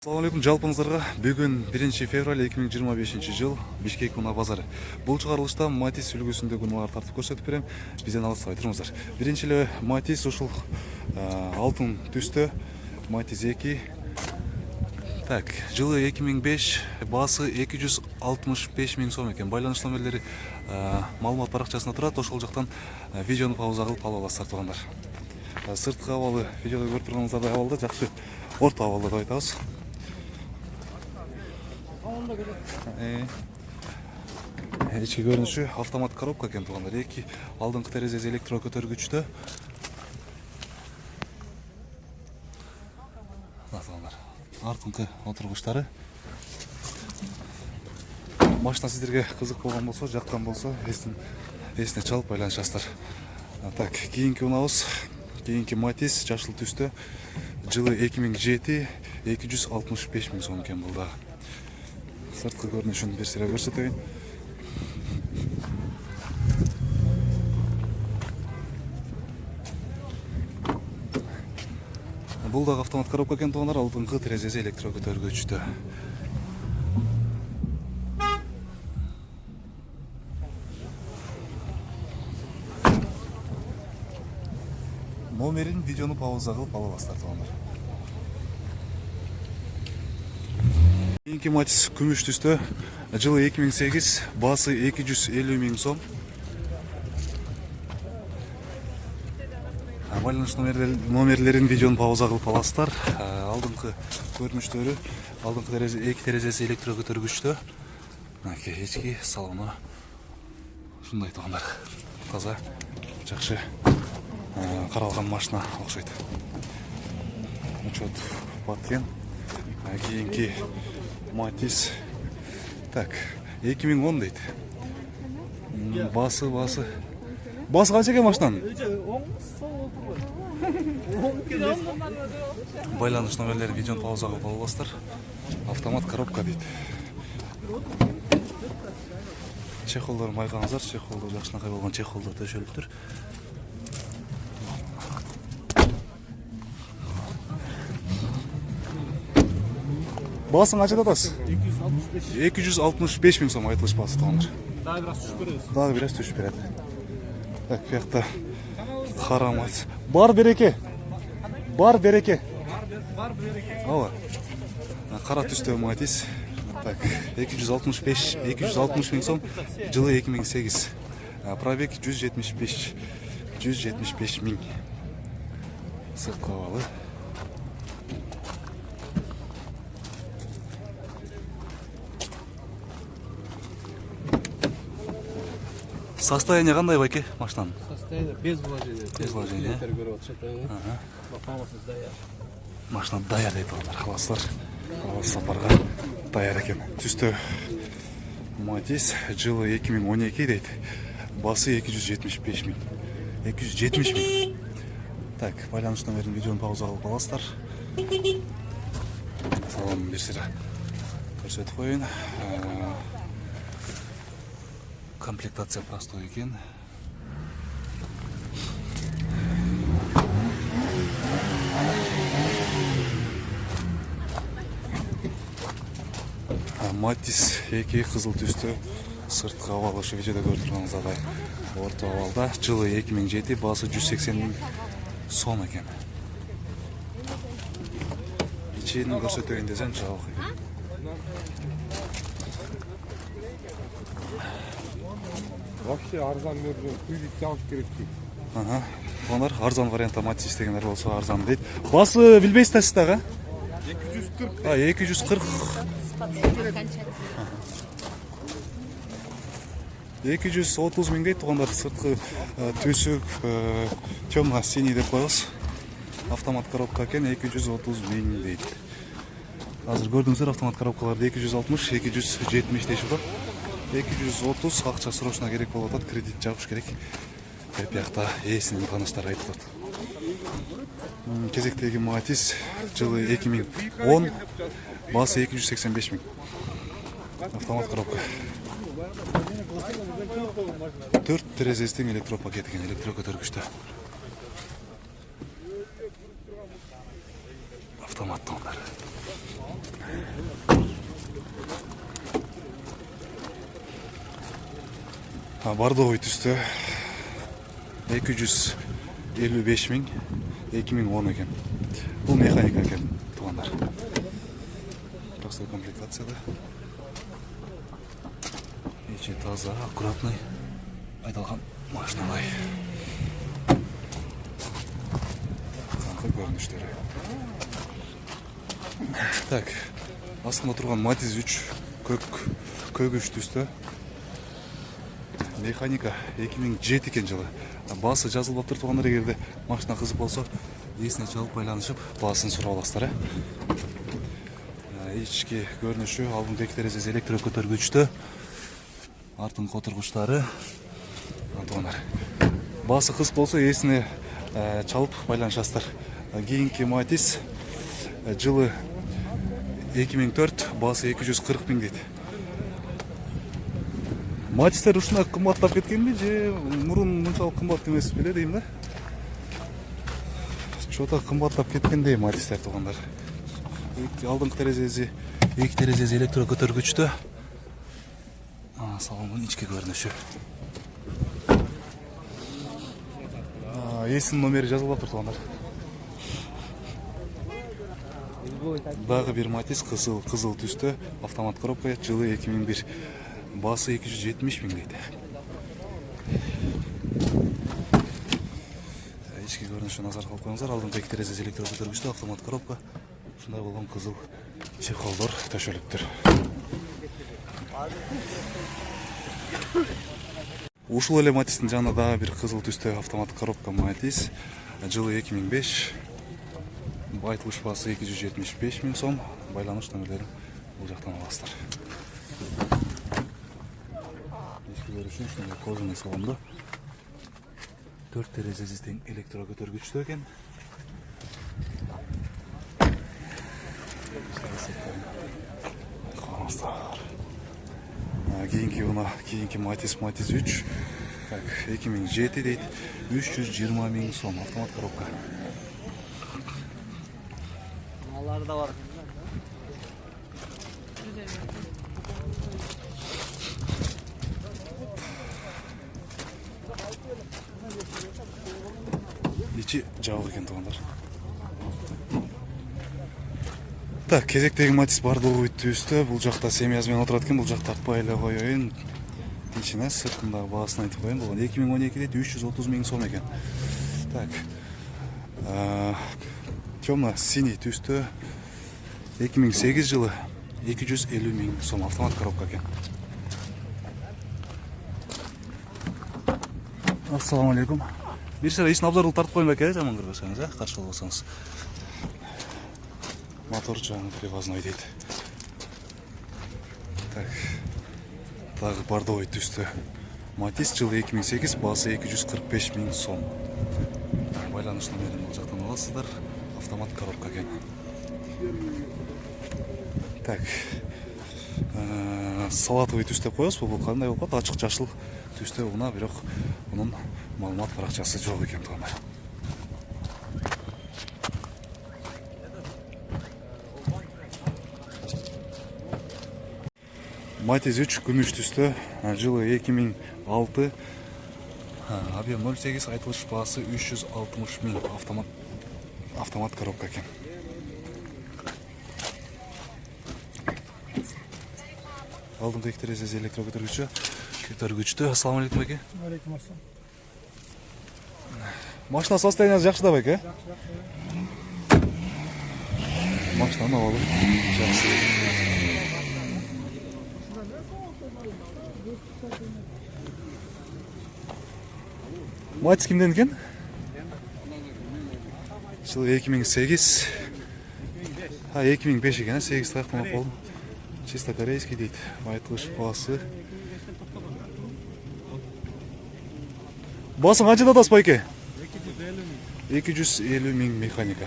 Assalamu alaikum, жалпыңыздарга. Бүгүн 1 февраль 2025 жыл Бишкек унаа базары. Бул чыгарылышта Матис үлгүсүндөгү унааларды тартып көрсөтүп берем. Бизден алыстабай туруңуздар. Биринчи эле Матис ушул алтын түстө Матис 2. Так, жылы 2005, баасы 265 миң сом экен. Байланыш номерлери маалымат баракчасында турат. Ошол жактан видеону пауза кылып ала аласыздар туугандар. Сырткы абалы видеодо көрүп турганыңыздардай абалда жакшы орто абалда деп айтабыз. Ички көрүнүшү автомат коробка экен туугандар. Эки алдыңкы терезеси электро көтөргүчтө. Туугандар, артыңкы отургучтары. Машина сиздерге кызык болгон болсо, жаккан болсо, эсине чалып байланышасыздар. Так, кийинки унаабыз, кийинки Матис жашыл түстө. Жылы 2007, 265 миң сом экен бул да. Сырткы көрүнүшүн бир сыйра көрсөтөйүн. Бул да автомат коробка экен туугандар, алдыңкы терезеси электро көтөргүчтө. Номерин видеону пауза кылып ала аласыздар туугандар. Кийинки Матис күмүш түстө. Жылы 2008, баасы 250 миң сом. Байланыш номерлерин видеону пауза кылып аласыздар. Алдыңкы көрүнүштөрү, алдыңкы эки терезеси электро көтөргүчтө. Ички салону ушундай туугандар. Таза, жакшы каралган машина окшойт. Учет баткен. Кийинки Матис. Так, 2010 дейт. Басы канча экен машинанын? Байланыш номерлери видеону пауза кылып аласыздар. Автомат коробка дейт. Чехолдорун байкаңыздар, чехолдор жакшынакай болгон чехолдор төшөлүптүр. Баасын канча атасыз? 265 миң сом айтылышпасы туугандар. Дагы бираз түшүп беребиз. Дагы бираз түшүп берет. Так, буякта карамат. Бар береке. Бар береке. Ооба. Кара түстө Матис. Так, 260 миң сом. Жылы 2008. Пробег 175 миң. Сырткы абалы. Состояние кандай байке машинанын? Состояние без вложения. Без вложения. Машина даяр дейт балдар. Халастар. Сапарга даяр экен. Түстө Матис, жылы 2012 дейт. Басы 275 миң. 270 миң. Так, байланыш номерин видеону пауза кылып аласыздар. Салон бир сыйра көрсөтүп коеюн. Комплектация простой экен. Матис 2 кызыл түстө, сырткы абалы ошо видеодо көрүп турганыңыздай орто абалда. Жылы 2007, баасы 180 миң сом экен. Ичин көрсөтөйүн десем жабык экен. Вообще арзан берген күйдүк жабыш керек дейт. Туугандар, арзан вариантта Матис истегендер болсо арзан дейт. Басы билбейсиз дагы? 240. 230 миң дейт туугандар. Сырткы түсүк темно-синий деп коебуз. Автомат коробка экен, 230 миң дейт. Азыр көрдүңүздөр, автомат коробкаларды 260, 270 дешип атат. 230 акча срочно керек болуп атат, кредит жабыш керек. Буякта ээсинин тааныштары айтып атат. Кезектеги Матис, жылы 2010, баасы 285 миң. Автомат коробка. 4 терезесинин электро пакет экен, электро көтөргүчтө. Автомат туугандар. Бардоговый түстө 255 миң 2010 экен. Бул механика экен туугандар. Простой комплектацияда. Ичи таза, аккуратный айдалган машиналай. Канкы көрүнүштөрү. Так, астында турган Matiz 3 көгүч түстө. Механика 2007 экен жылы. Басы жазылып тур туугандар, эгерде машина кызык болсо, эсине чалып байланышып, баасын сурап аласыздар. Ички көрүнүшү, алдыңкы эки терезеси электро көтөргүчтө, артыңкы отургучтары. Туугандар, басы кызык болсо, эсине чалып байланышасыздар. Кийинки Matiz жылы 2004, басы 240 миң дейт. Матистер ушундай кымбаттап кеткенби же мурун мынчалык кымбат эмес беле дейм да. Чота кымбаттап кеткендей Матистер туугандар. Алдыңкы терезеси, эки терезеси электро көтөргүчтө. Салондун ички көрүнүшү. Эсинин номери жазылып тур туугандар. Дагы бир Matiz кызыл түстө, автомат коробка, жылы 2001. Басы 270 миң дейт. Ички көрүнүшү назар кылып коюңуздар. Алдыңкы эки терезеси электро көтөргүчтө, автомат коробка. Ушундай болгон кызыл чехолдор төшөлүптүр. Ушул эле Матиздин жанында дагы бир кызыл түстө автомат коробка Matiz. Жылы 2005. Айтылыш басы 275 миң сом. Байланыш номерлерин бул жактан аласыздар. Görüşün şunday kожаный салондо. 4 терезеси тең электро көтөргүчтө экен. Кийинки Matiz 3. Так, 2007 дейт. 320 миң сом, автомат коробка. Алар да бар. Ичи жабык экен туугандар. Так, кезектеги Matiz бардоговый түстө. Бул жакта семьясы менен отурат экен. Бул жакта тартпай эле коеюн. Тинчине сыртындагы баасын айтып коеюн. Бул 2012 дейт, 330 миң сом экен. Так. Темно-синий түстө 2008 жылы 250 миң сом, автомат коробка экен. Ассаламу алейкум. Бир шара ишин обзорду тартып коюн беке, жаман көрбөсөңүз, каршы болбосоңуз. Мотор жаңы привозной дейт. Так. Дагы бардовый түстө Matiz жылы 2008, басы 245 миң сом. Байланыш номерин бул жактан аласыздар. Автомат коробка экен. Так. Салатовый түстө коесузбу, бул кандай болот? Ачык жашыл түстө уна, бирок мунун маалымат баракчасы жок экен туугандар. Matiz 3 күмүш түстө, жылы 2006, объем 0,8, айтылыш баасы 360 миң, автомат коробка экен. Алдыңкы эки терезеси электро көтөргүчтө. Ассаламу алейкум беке. Алейкум ассалам. Машина состояниясы жакшы да беке? Машинанын абалы жакшы. Matiz кимден экен? Жылы 2008. 2005 экен, 8 таяктанып болдум. Чисто корейский дейт. Айтылыш басы. Басың канчада атасыз байке? 250 миң механика.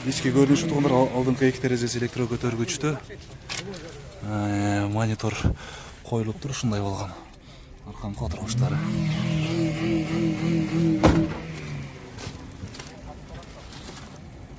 Ички көрүнүшү туугандар, алдыңкы эки терезеси электро көтөргүчтө. Монитор коюлуп тур, ушундай болгон. Арканкы отургучтары.